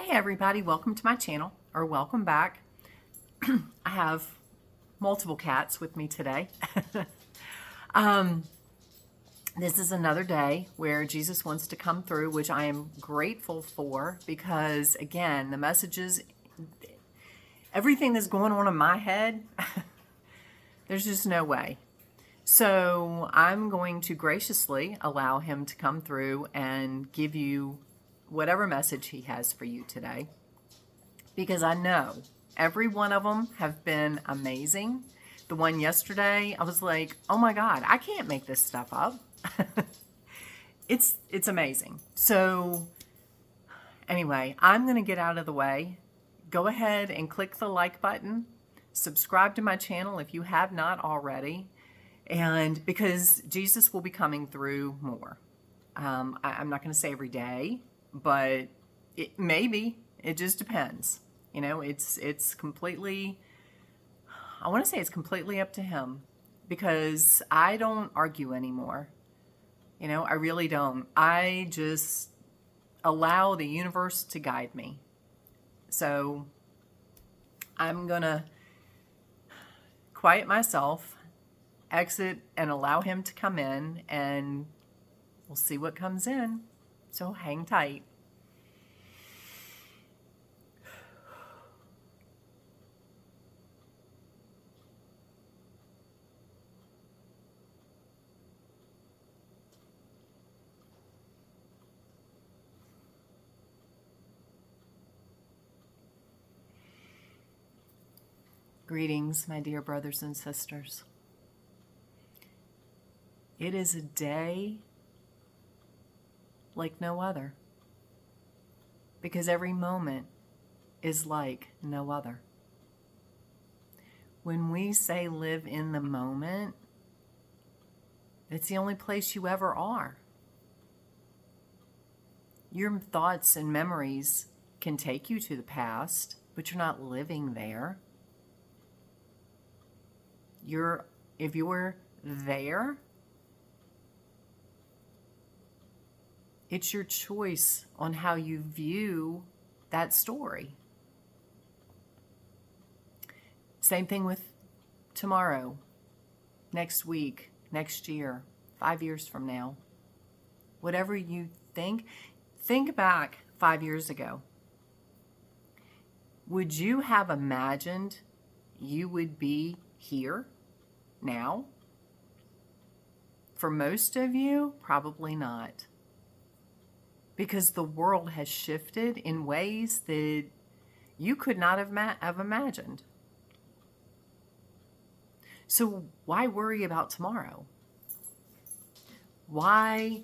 Hey everybody, welcome to my channel, or welcome back. I have multiple cats with me today. This is another day where Jesus wants to come through, which I am grateful for because, again, the messages, everything that's going on in my head, there's just no way. So I'm going to graciously allow him to come through and give you whatever message he has for you today, because I know every one of them have been amazing. The one yesterday, I was like, oh my God, I can't make this stuff up. It's amazing. So anyway, I'm going to get out of the way. Go ahead and click the like button. Subscribe to my channel if you have not already. And because Jesus will be coming through more. I'm not going to say every day, but maybe. It just depends. You know, it's completely, I want to say it's completely up to him, because I don't argue anymore. You know, I really don't. I just allow the universe to guide me. So I'm going to quiet myself, exit, and allow him to come in, and we'll see what comes in. So hang tight. Greetings, my dear brothers and sisters. It is a day like no other, because every moment is like no other. When we say live in the moment, it's the only place you ever are. Your thoughts and memories can take you to the past, but you're not living there. If you're there, it's your choice on how you view that story. Same thing with tomorrow, next week, next year, 5 years from now. Whatever you think back 5 years ago. Would you have imagined you would be here now? For most of you, probably not. Because the world has shifted in ways that you could not have imagined. So why worry about tomorrow? Why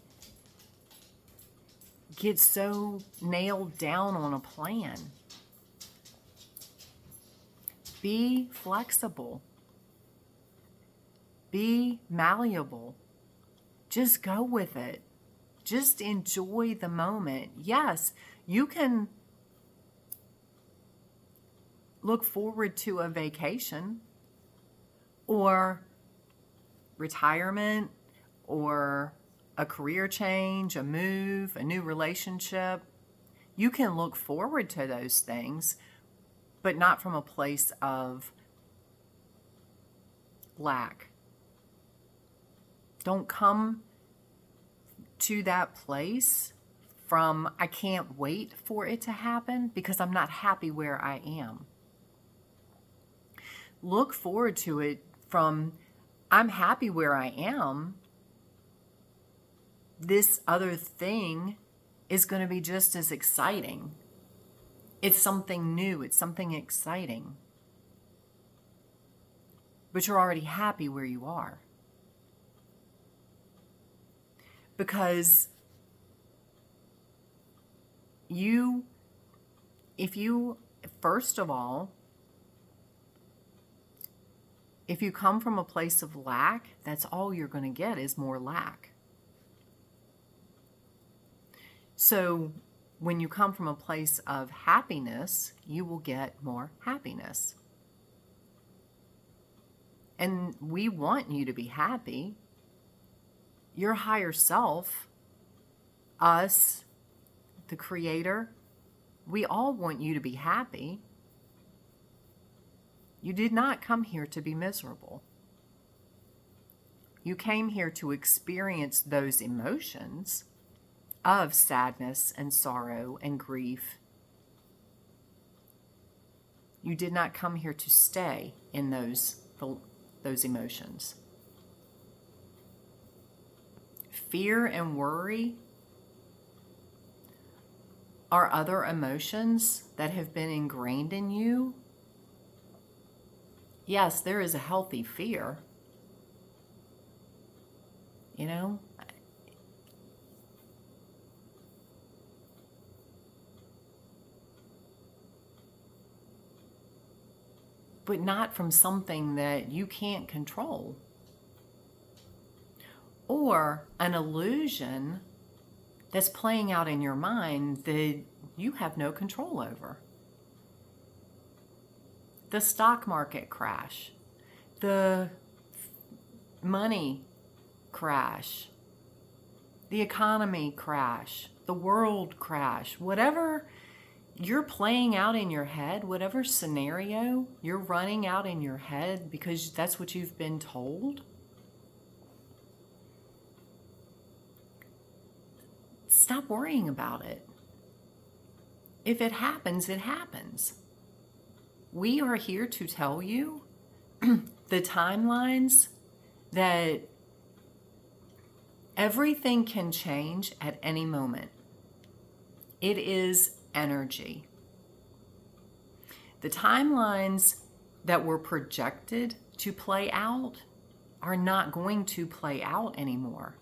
get so nailed down on a plan? Be flexible. Be malleable. Just go with it. Just enjoy the moment. Yes, you can look forward to a vacation or retirement or a career change, a move, a new relationship. You can look forward to those things, but not from a place of lack. Don't come to that place from, I can't wait for it to happen because I'm not happy where I am. Look forward to it from, I'm happy where I am. This other thing is going to be just as exciting. It's something new. It's something exciting. But you're already happy where you are. Because first of all, if you come from a place of lack, that's all you're going to get is more lack. So when you come from a place of happiness, you will get more happiness. And we want you to be happy. Your higher self, us, the Creator, We all want you to be happy. You did not come here to be miserable. You came here to experience those emotions of sadness and sorrow and grief. You did not come here to stay in those emotions. Fear and worry are other emotions that have been ingrained in you. Yes, there is a healthy fear. You know? But not from something that you can't control. Or an illusion that's playing out in your mind that you have no control over. The stock market crash, the money crash, the economy crash, the world crash, whatever you're playing out in your head, whatever scenario you're running out in your head because that's what you've been told, stop worrying about it. If it happens, it happens. We are here to tell you the timelines that everything can change at any moment. It is energy. The timelines that were projected to play out are not going to play out anymore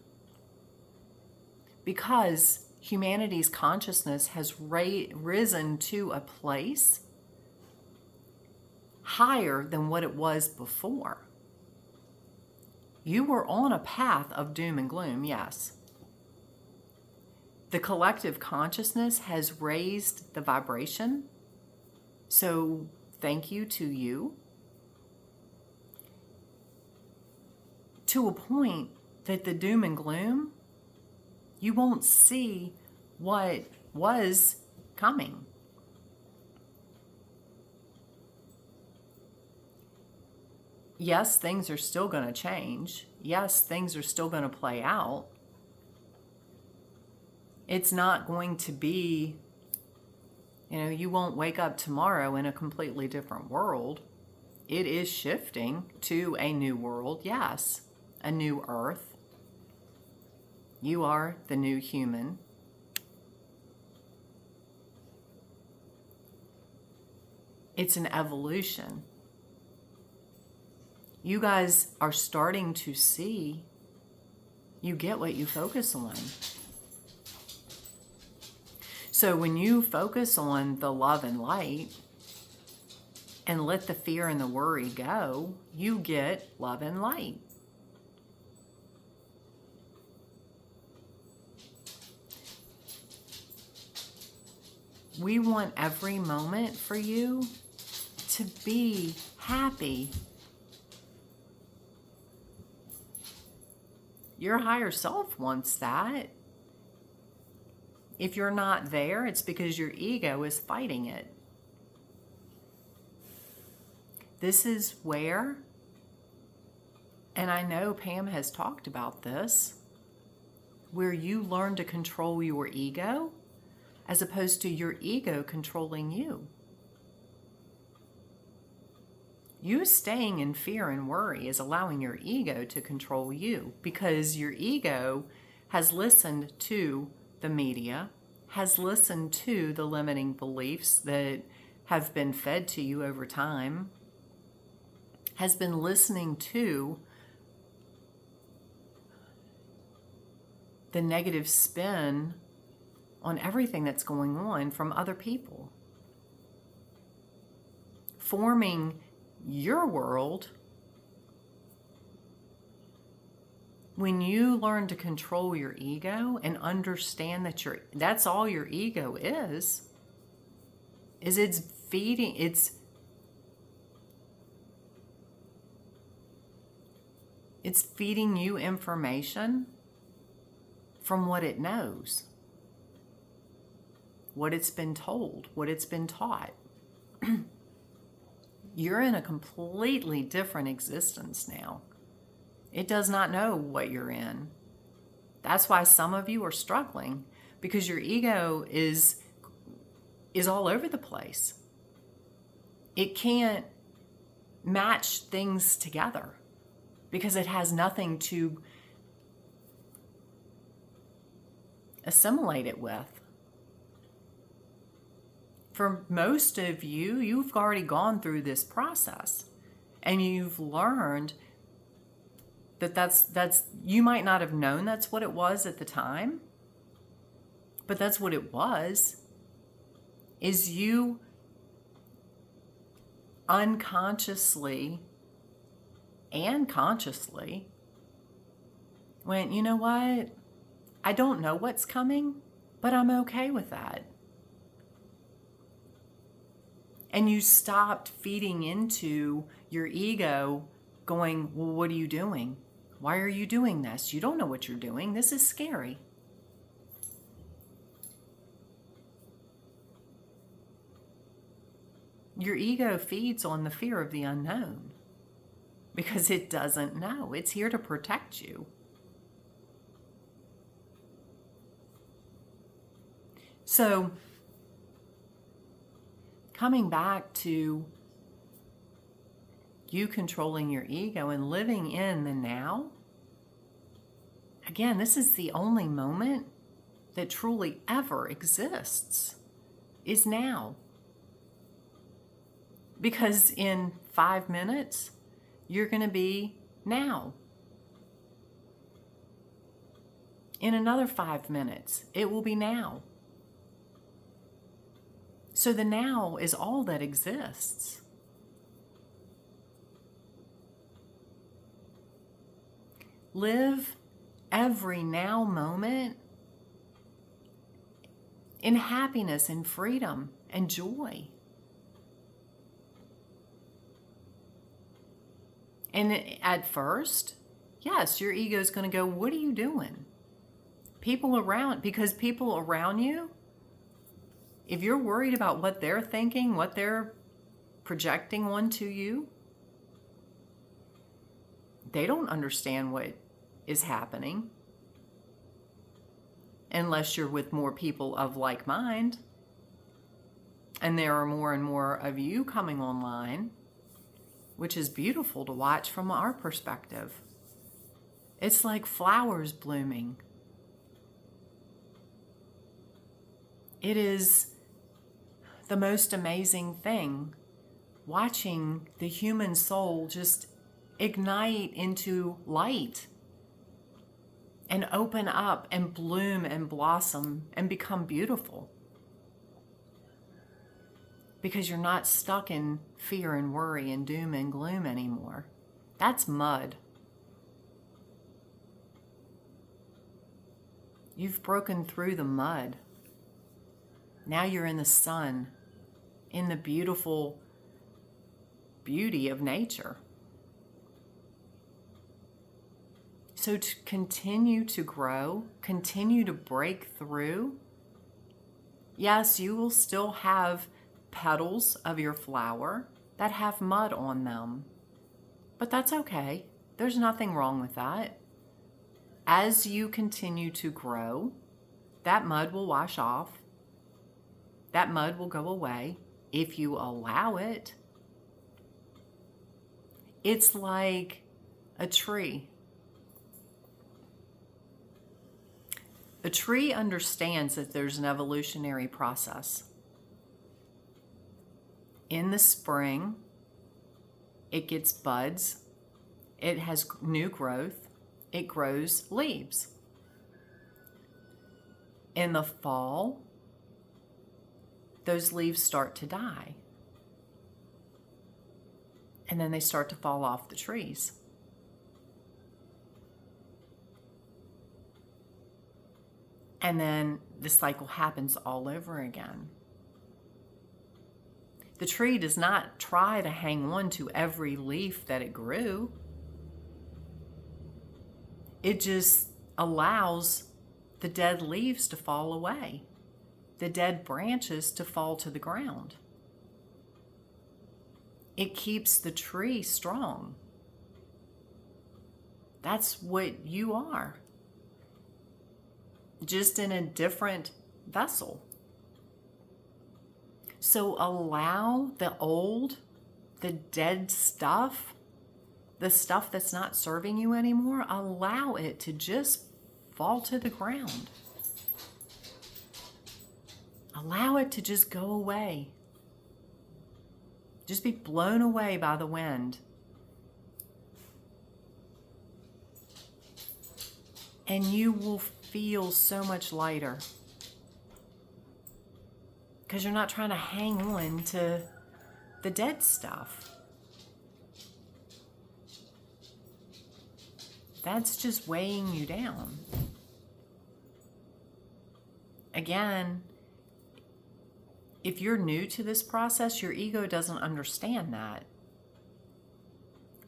because humanity's consciousness has risen to a place higher than what it was before. You were on a path of doom and gloom, yes. The collective consciousness has raised the vibration, so thank you to you, to a point that the doom and gloom, you won't see what was coming. Yes, things are still going to change. Yes, things are still going to play out. It's not going to be, you won't wake up tomorrow in a completely different world. It is shifting to a new world, yes, a new earth. You are the new human. It's an evolution. You guys are starting to see you get what you focus on. So when you focus on the love and light and let the fear and the worry go, you get love and light. We want every moment for you to be happy. Your higher self wants that. If you're not there, it's because your ego is fighting it. This is where, and I know Pam has talked about this, where you learn to control your ego as opposed to your ego controlling you. You staying in fear and worry is allowing your ego to control you because your ego has listened to the media, has listened to the limiting beliefs that have been fed to you over time, has been listening to the negative spin on everything that's going on from other people, forming your world. When you learn to control your ego and understand that that's all your ego is it's feeding, it's feeding you information from what it knows. what it's been told, what it's been taught. You're in a completely different existence now. It does not know what you're in. That's why some of you are struggling, because your ego is all over the place. It can't match things together because it has nothing to assimilate it with. For most of you, you've already gone through this process and you've learned that's you might not have known that's what it was at the time, but that's what it was, is you unconsciously and consciously went, you know what? I don't know what's coming, but I'm okay with that. And you stopped feeding into your ego going, well, what are you doing? Why are you doing this? You don't know what you're doing. This is scary. Your ego feeds on the fear of the unknown because it doesn't know. It's here to protect you. So, coming back to you controlling your ego and living in the now, again, this is the only moment that truly ever exists, is now. Because in 5 minutes, you're going to be now. In another 5 minutes, it will be now. So the now is all that exists. Live every now moment in happiness and freedom and joy. And at first, yes, your ego is going to go, what are you doing? Because people around you, if you're worried about what they're thinking, what they're projecting onto you, they don't understand what is happening unless you're with more people of like mind. And there are more and more of you coming online, which is beautiful to watch from our perspective. It's like flowers blooming. It is the most amazing thing, watching the human soul just ignite into light and open up and bloom and blossom and become beautiful. Because you're not stuck in fear and worry and doom and gloom anymore. That's mud. You've broken through the mud. Now you're in the sun, in the beautiful beauty of nature. So to continue to grow, continue to break through. Yes, you will still have petals of your flower that have mud on them, but that's okay. There's nothing wrong with that. As you continue to grow, that mud will wash off. That mud will go away if you allow it. It's like a tree. A tree understands that there's an evolutionary process. In the spring, it gets buds, it has new growth, it grows leaves. In the fall, those leaves start to die. And then they start to fall off the trees. And then the cycle happens all over again. The tree does not try to hang on to every leaf that it grew. It just allows the dead leaves to fall away. the dead branches to fall to the ground. It keeps the tree strong. That's what you are, just in a different vessel. So allow the old, the dead stuff, the stuff that's not serving you anymore, allow it to just fall to the ground. Allow it to just go away. Just be blown away by the wind. And you will feel so much lighter. Because you're not trying to hang on to the dead stuff. That's just weighing you down. Again, if you're new to this process, your ego doesn't understand that.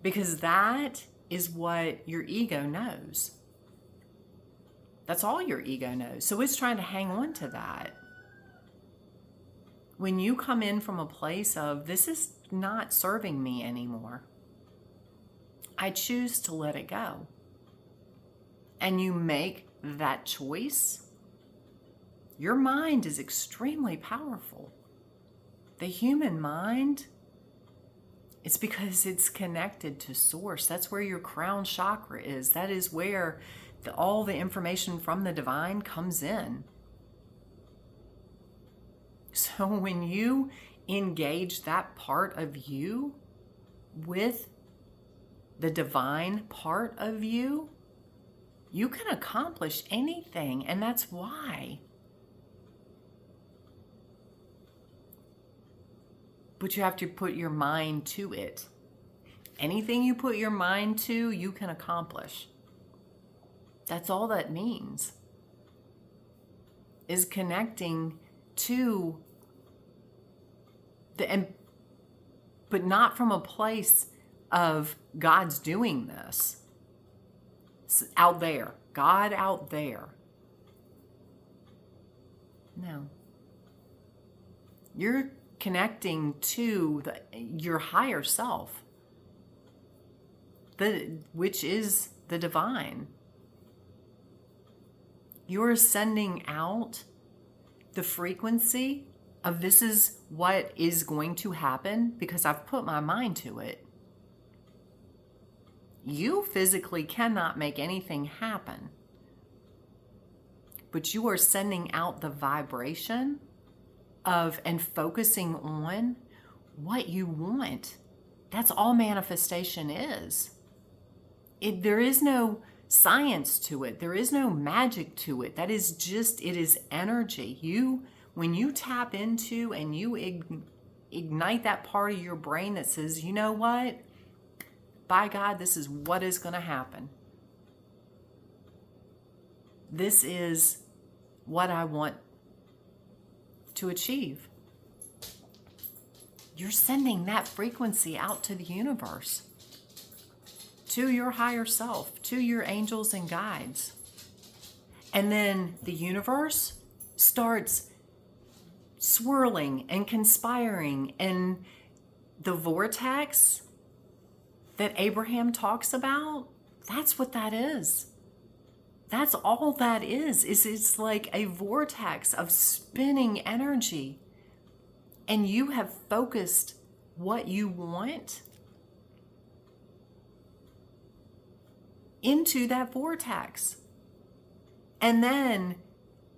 Because that is what your ego knows. That's all your ego knows. So it's trying to hang on to that. When you come in from a place of, this is not serving me anymore, I choose to let it go. And you make that choice, your mind is extremely powerful. The human mind, it's because it's connected to source. That's where your crown chakra is. That is where all the information from the divine comes in. So when you engage that part of you with the divine part of you, you can accomplish anything, and that's why. But you have to put your mind to it. Anything you put your mind to, you can accomplish. That's all that means, is connecting to but not from a place of God's doing this. It's out there, God out there. No. You're connecting to your higher self, which is the divine. You're sending out the frequency of, this is what is going to happen because I've put my mind to it. You physically cannot make anything happen, but you are sending out the vibration of and focusing on what you want. That's all manifestation is. There is no science to it. There is no magic to it. That is just, it is energy. When you tap into and you ignite that part of your brain that says, you know what? By God, this is what is going to happen. This is what I want to achieve. You're sending that frequency out to the universe, to your higher self, to your angels and guides. And then the universe starts swirling and conspiring, and the vortex that Abraham talks about, that's what that is. That's all that is it's like a vortex of spinning energy. And you have focused what you want into that vortex. And then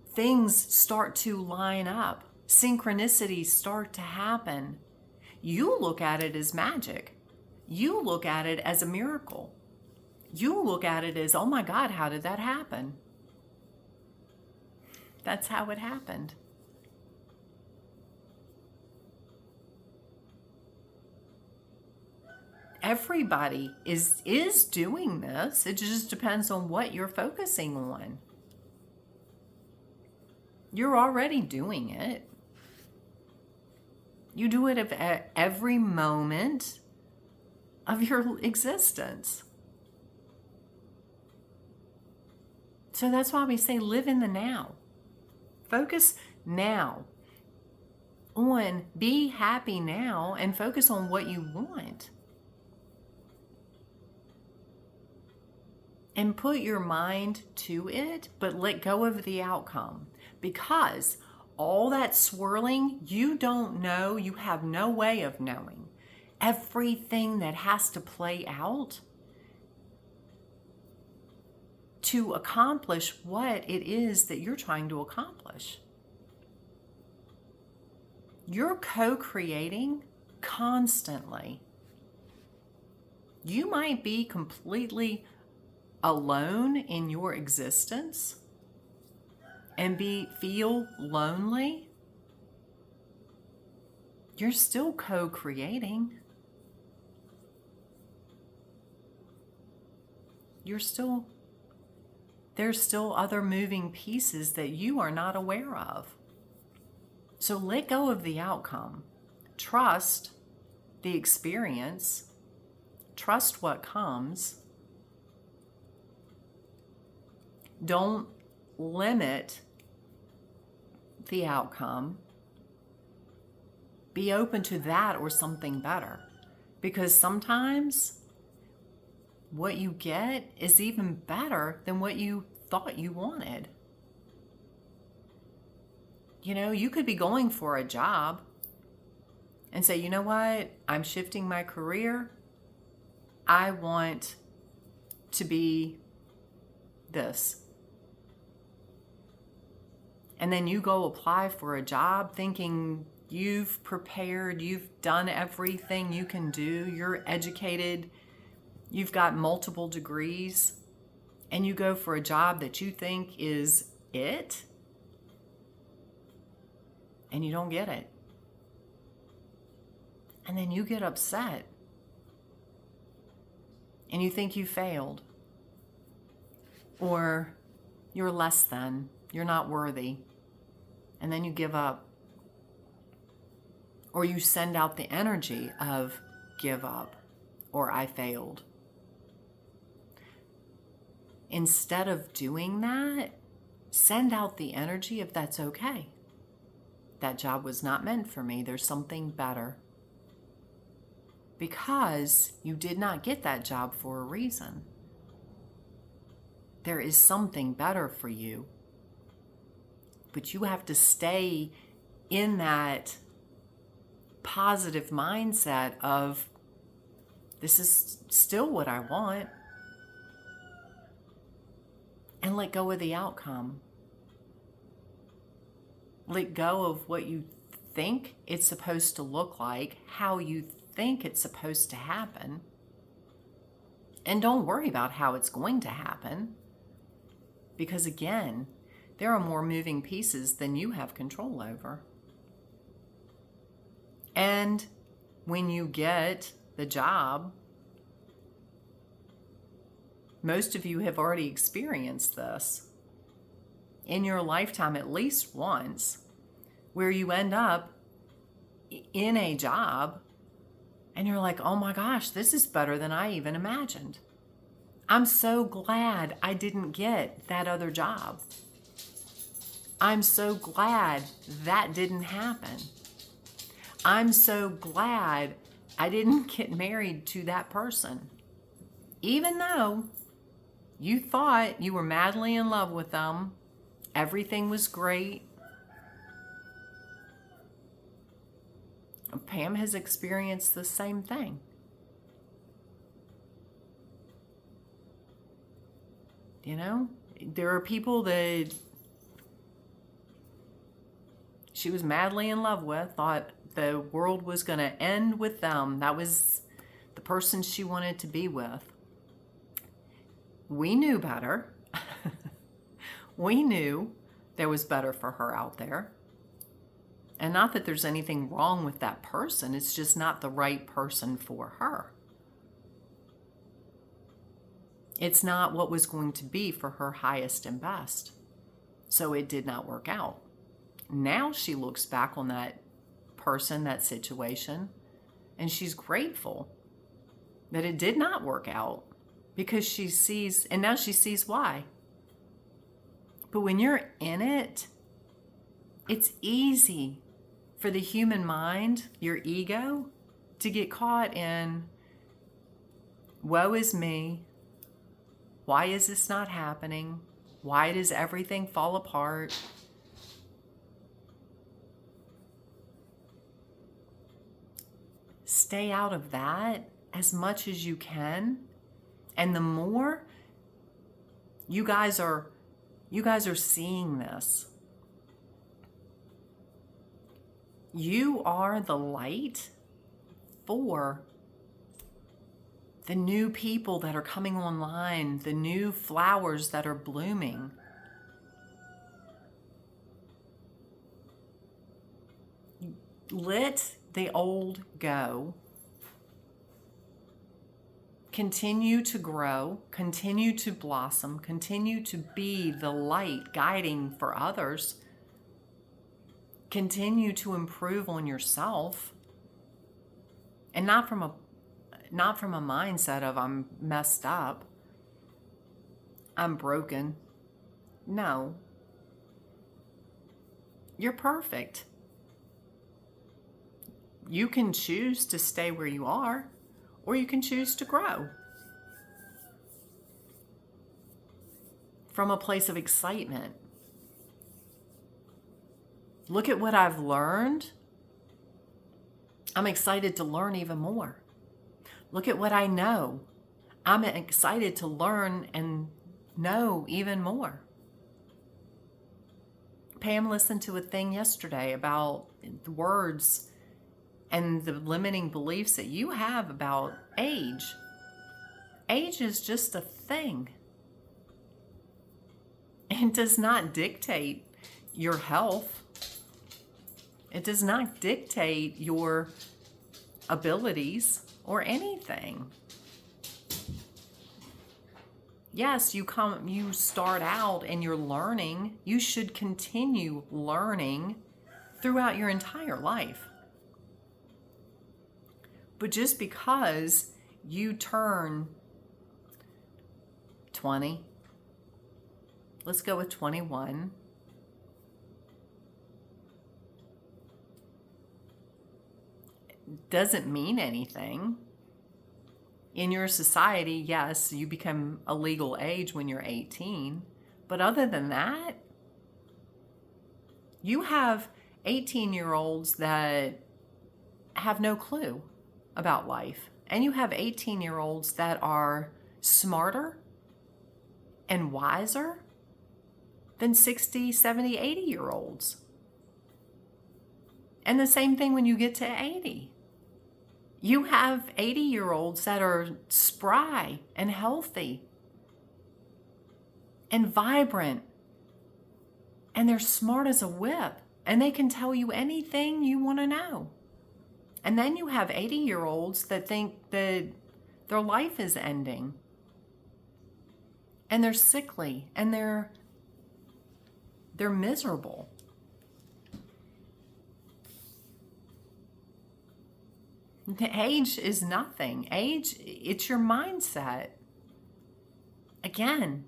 things start to line up. Synchronicities start to happen. You look at it as magic. You look at it as a miracle. You look at it as, oh my God, how did that happen? That's how it happened. Everybody is doing this. It just depends on what you're focusing on. You're already doing it. You do it at every moment of your existence. So that's why we say live in the now. Focus, now. On be happy now and focus on what you want. And put your mind to it, but let go of the outcome. Because all that swirling, you don't know, you have no way of knowing. Everything that has to play out to accomplish what it is that you're trying to accomplish. You're co-creating constantly. You might be completely alone in your existence and feel lonely. You're still co-creating. There's still other moving pieces that you are not aware of. So let go of the outcome. Trust the experience. Trust what comes. Don't limit the outcome. Be open to that or something better. Because sometimes what you get is even better than what you thought you wanted. You know, you could be going for a job and say, you know what, I'm shifting my career. I want to be this. And then you go apply for a job thinking you've prepared, you've done everything you can do, you're educated, you've got multiple degrees, and you go for a job that you think is it, and you don't get it. And then you get upset. And you think you failed. Or you're less than, you're not worthy. And then you give up. Or you send out the energy of give up or I failed. Instead of doing that, send out the energy of that's okay. That job was not meant for me. There's something better. Because you did not get that job for a reason. There is something better for you. But you have to stay in that positive mindset of this is still what I want. And let go of the outcome. Let go of what you think it's supposed to look like, how you think it's supposed to happen. And don't worry about how it's going to happen. Because again, there are more moving pieces than you have control over. And when you get the job, most of you have already experienced this in your lifetime at least once, where you end up in a job and you're like, oh my gosh, this is better than I even imagined. I'm so glad I didn't get that other job. I'm so glad that didn't happen. I'm so glad I didn't get married to that person. Even though you thought you were madly in love with them, everything was great. Pam has experienced the same thing. You know, there are people that she was madly in love with, thought the world was going to end with them. That was the person she wanted to be with. We knew better. We knew there was better for her out there. And not that there's anything wrong with that person. It's just not the right person for her. It's not what was going to be for her highest and best. So it did not work out. Now she looks back on that person, that situation, and she's grateful that it did not work out because she sees, and now she sees why. But when you're in it, It's easy for the human mind, your ego, to get caught in, woe is me. Why is this not happening? Why does everything fall apart? Stay out of that as much as you can. And the more you guys are seeing this, you are the light for the new people that are coming online, the new flowers that are blooming. Let the old go. Continue to grow, continue to blossom, continue to be the light guiding for others. Continue to improve on yourself. And not from a mindset of I'm messed up, I'm broken. No. You're perfect. You can choose to stay where you are, or you can choose to grow from a place of excitement. Look at what I've learned. I'm excited to learn even more. Look at what I know. I'm excited to learn and know even more. Pam listened to a thing yesterday about the words and the limiting beliefs that you have about age. Age is just a thing. It does not dictate your health. It does not dictate your abilities or anything. Yes, you start out and you're learning. You should continue learning throughout your entire life. But just because you turn 20, let's go with 21, doesn't mean anything. In your society, yes, you become a legal age when you're 18. But other than that, you have 18-year-olds that have no clue about life. And you have 18-year-olds that are smarter and wiser than 60, 70, 80-year-olds. And the same thing when you get to 80. You have 80-year-olds that are spry and healthy and vibrant, and they're smart as a whip, and they can tell you anything you want to know. And then you have 80-year-olds that think that their life is ending, and they're sickly, and they're miserable. Age is nothing. Age, it's your mindset. Again,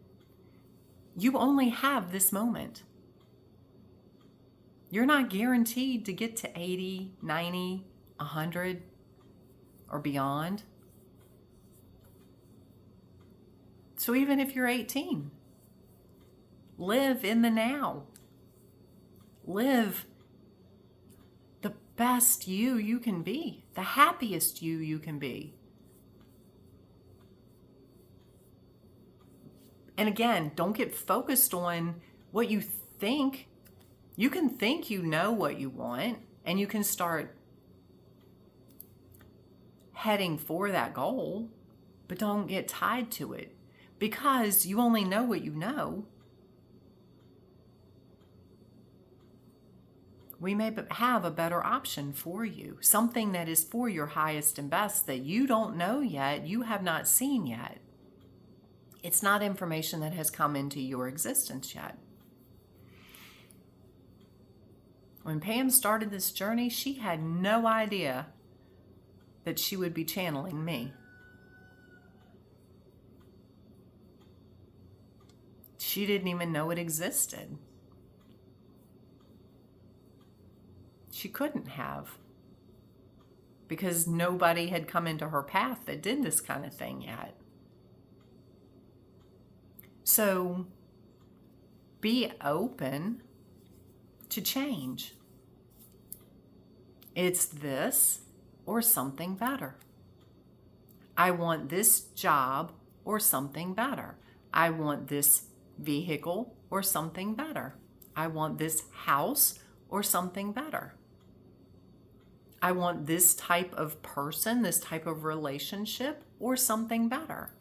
you only have this moment. You're not guaranteed to get to 80, 90, 100, or beyond. So even if you're 18, live in the now. Live the best you can be, the happiest you can be. And again, don't get focused on what you think. You can think you know what you want, and you can start heading for that goal, but don't get tied to it, because you only know what you know. We may have a better option for you, something that is for your highest and best that you don't know yet, you have not seen yet. It's not information that has come into your existence yet. When Pam started this journey, she had no idea that she would be channeling me. She didn't even know it existed. She couldn't have, because nobody had come into her path that did this kind of thing yet. So be open to change. It's this or something better. I want this job or something better. I want this vehicle or something better. I want this house or something better. I want this type of person, this type of relationship, or something better.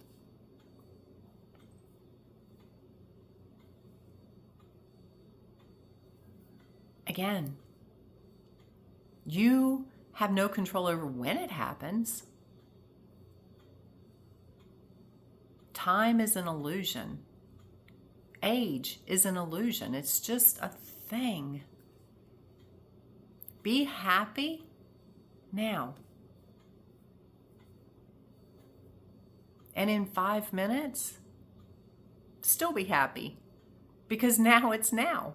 Again, you have no control over when it happens. Time is an illusion. Age is an illusion. It's just a thing. Be happy now. And in 5 minutes, still be happy, because now it's now.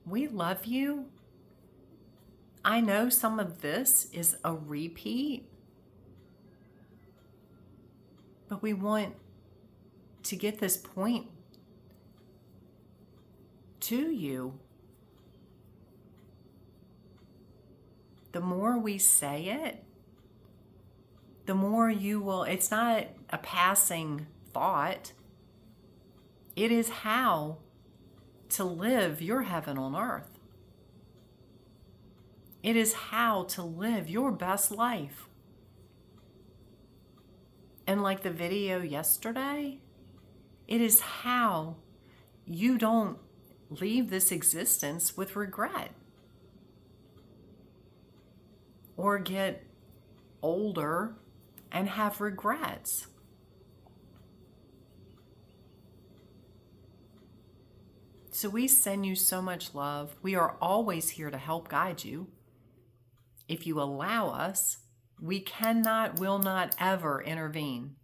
We love you. I know some of this is a repeat, but we want to get this point to you. The more we say it, the more you will, it's not a passing thought. It is how to live your heaven on earth. It is how to live your best life. And like the video yesterday, it is how you don't leave this existence with regret or get older and have regrets. So we send you so much love. We are always here to help guide you. If you allow us, we cannot, will not ever intervene.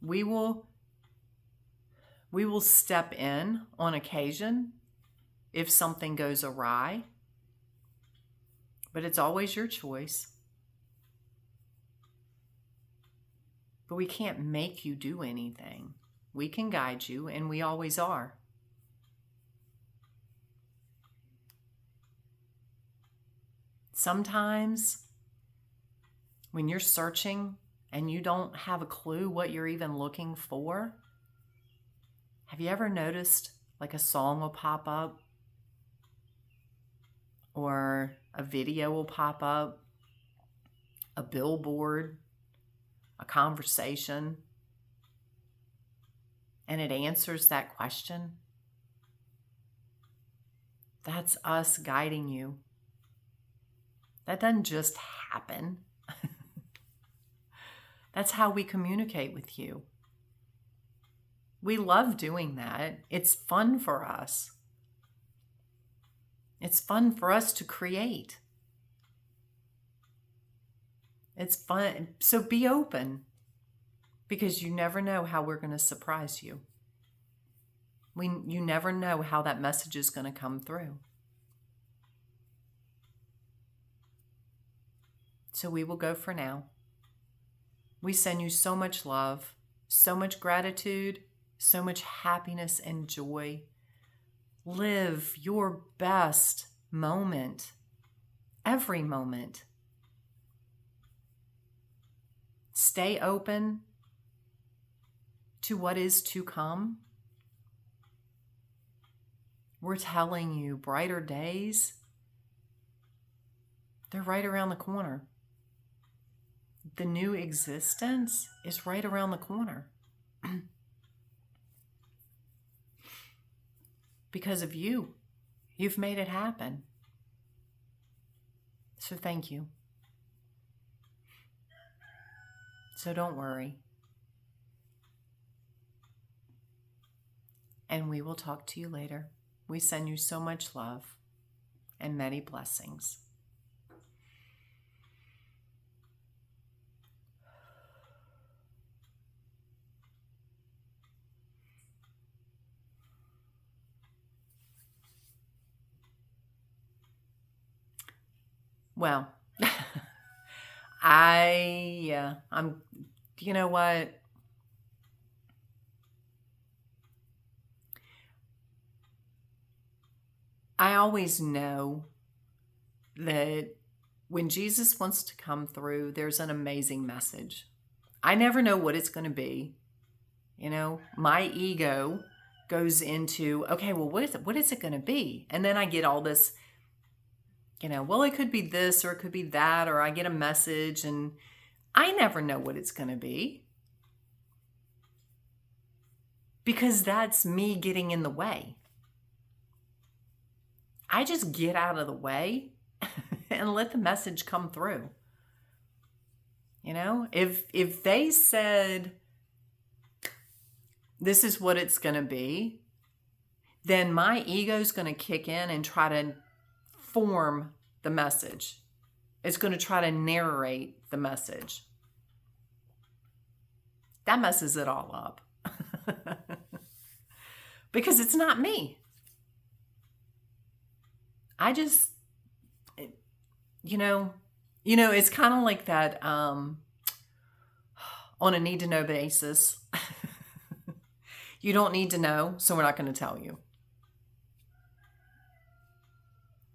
We will step in on occasion if something goes awry, but it's always your choice. But we can't make you do anything. We can guide you, and we always are. Sometimes when you're searching and you don't have a clue what you're even looking for, have you ever noticed like a song will pop up or a video will pop up, a billboard, a conversation, and it answers that question? That's us guiding you. That doesn't just happen. That's how we communicate with you. We love doing that. It's fun for us. It's fun for us to create. It's fun. So be open, because you never know how we're going to surprise you. You never know how that message is going to come through. So we will go for now. We send you so much love, so much gratitude, so much happiness and joy. Live your best moment, every moment. Stay open to what is to come. We're telling you, brighter days, they're right around the corner. The new existence is right around the corner. Because of you. You've made it happen. So thank you. So don't worry. And we will talk to you later. We send you so much love and many blessings. Well, you know what? I always know that when Jesus wants to come through, there's an amazing message. I never know what it's going to be. You know, my ego goes into, okay, well, what is it going to be? And then I get all this, well, it could be this or it could be that, or I get a message and I never know what it's going to be because that's me getting in the way. I just get out of the way and let the message come through. If they said, this is what it's going to be, then my ego's going to kick in and try to form the message. It's going to try to narrate the message. That messes it all up. Because it's not me. I just, it's kind of like that on a need-to-know basis. You don't need to know, so we're not going to tell you.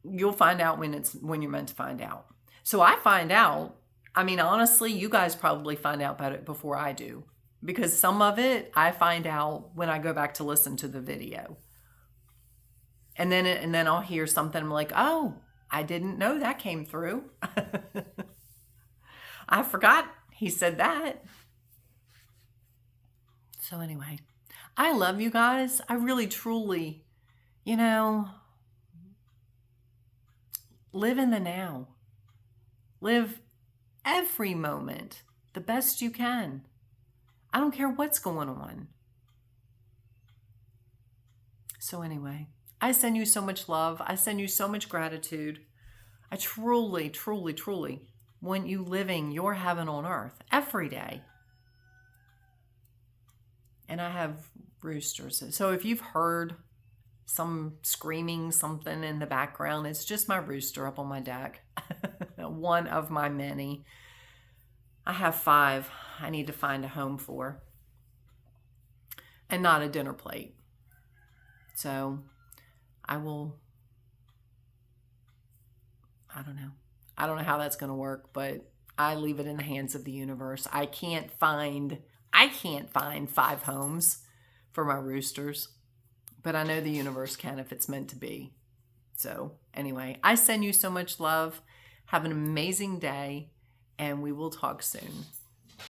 You'll find out when you're meant to find out. So I find out, honestly, you guys probably find out about it before I do. Because some of it I find out when I go back to listen to the video. And then I'll hear something, I'm like, oh, I didn't know that came through. I forgot he said that. So anyway, I love you guys. I really, truly, live in the now. Live every moment the best you can. I don't care what's going on. So anyway, I send you so much love. I send you so much gratitude. I truly, truly, truly want you living your heaven on earth every day. And I have roosters. So if you've heard some screaming something in the background, it's just my rooster up on my deck. One of my many. I have 5 I need to find a home for. And not a dinner plate. So I don't know. I don't know how that's going to work, but I leave it in the hands of the universe. I can't find 5 homes for my roosters, but I know the universe can if it's meant to be. So anyway, I send you so much love. Have an amazing day, and we will talk soon.